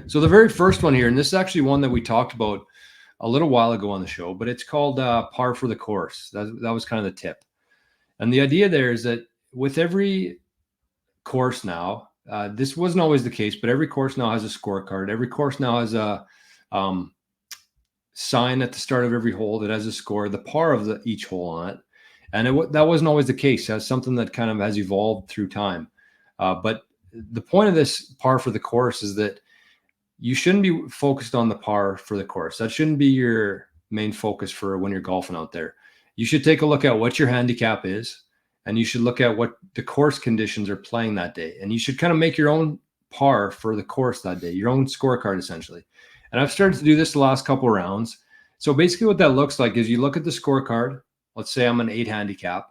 So the very first one here, and this is actually one that we talked about a little while ago on the show, but it's called par for the course. That was kind of the tip. And the idea there is that with every course now, this wasn't always the case, but every course now has a scorecard. Every course now has a sign at the start of every hole that has a score, the par of each hole on it. And that wasn't always the case. That's something that kind of has evolved through time. But the point of this par for the course is that you shouldn't be focused on the par for the course. That shouldn't be your main focus for when you're golfing out there. You should take a look at what your handicap is, and you should look at what the course conditions are playing that day. And you should kind of make your own par for the course that day, your own scorecard essentially. And I've started to do this the last couple of rounds. So basically what that looks like is you look at the scorecard. Let's say I'm an 8 handicap.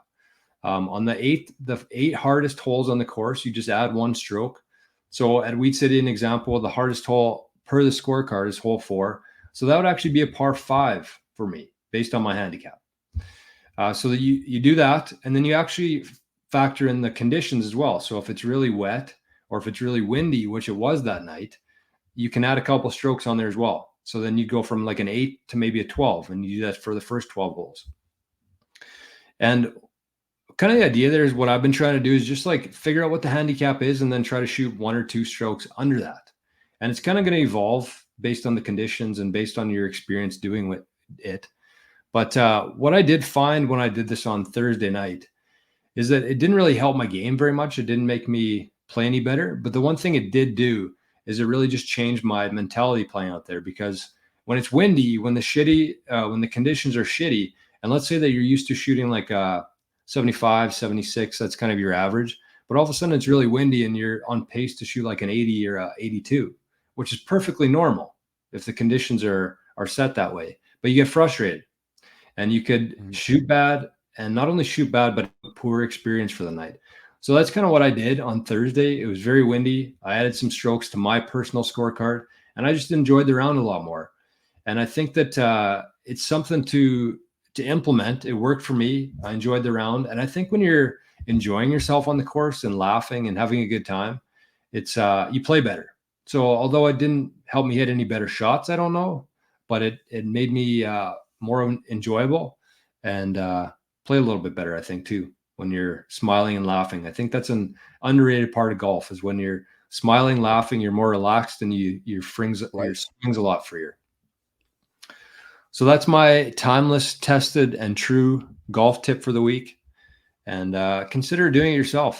On the eight hardest holes on the course, you just add 1 stroke. So at Weed City, an example, the hardest hole per the scorecard is hole 4. So that would actually be a par 5 for me based on my handicap. So that you do that, and then you actually factor in the conditions as well. So if it's really wet or if it's really windy, which it was that night, you can add a couple strokes on there as well. So then you go from like an 8 to maybe a 12, and you do that for the first 12 holes. And kind of the idea there is what I've been trying to do is just like figure out what the handicap is and then try to shoot 1 or 2 strokes under that. And it's kind of going to evolve based on the conditions and based on your experience doing with it. But what I did find when I did this on Thursday night is that it didn't really help my game very much. It didn't make me play any better. But the one thing it did do is it really just changed my mentality playing out there, because when it's windy, when the conditions are shitty, and let's say that you're used to shooting like 75, 76, that's kind of your average. But all of a sudden it's really windy and you're on pace to shoot like an 80 or 82, which is perfectly normal if the conditions are set that way. But you get frustrated and you could shoot bad, and not only shoot bad, but poor experience for the night. So that's kind of what I did on Thursday. It was very windy. I added some strokes to my personal scorecard, and I just enjoyed the round a lot more. And I think that it's something to implement. It worked for me. I enjoyed the round. And I think when you're enjoying yourself on the course and laughing and having a good time, it's you play better. So although it didn't help me hit any better shots, I don't know, but it made me more enjoyable and play a little bit better, I think, too, when you're smiling and laughing. I think that's an underrated part of golf, is when you're smiling, laughing, you're more relaxed and your swings a lot freer. So that's my timeless, tested, and true golf tip for the week. And consider doing it yourself.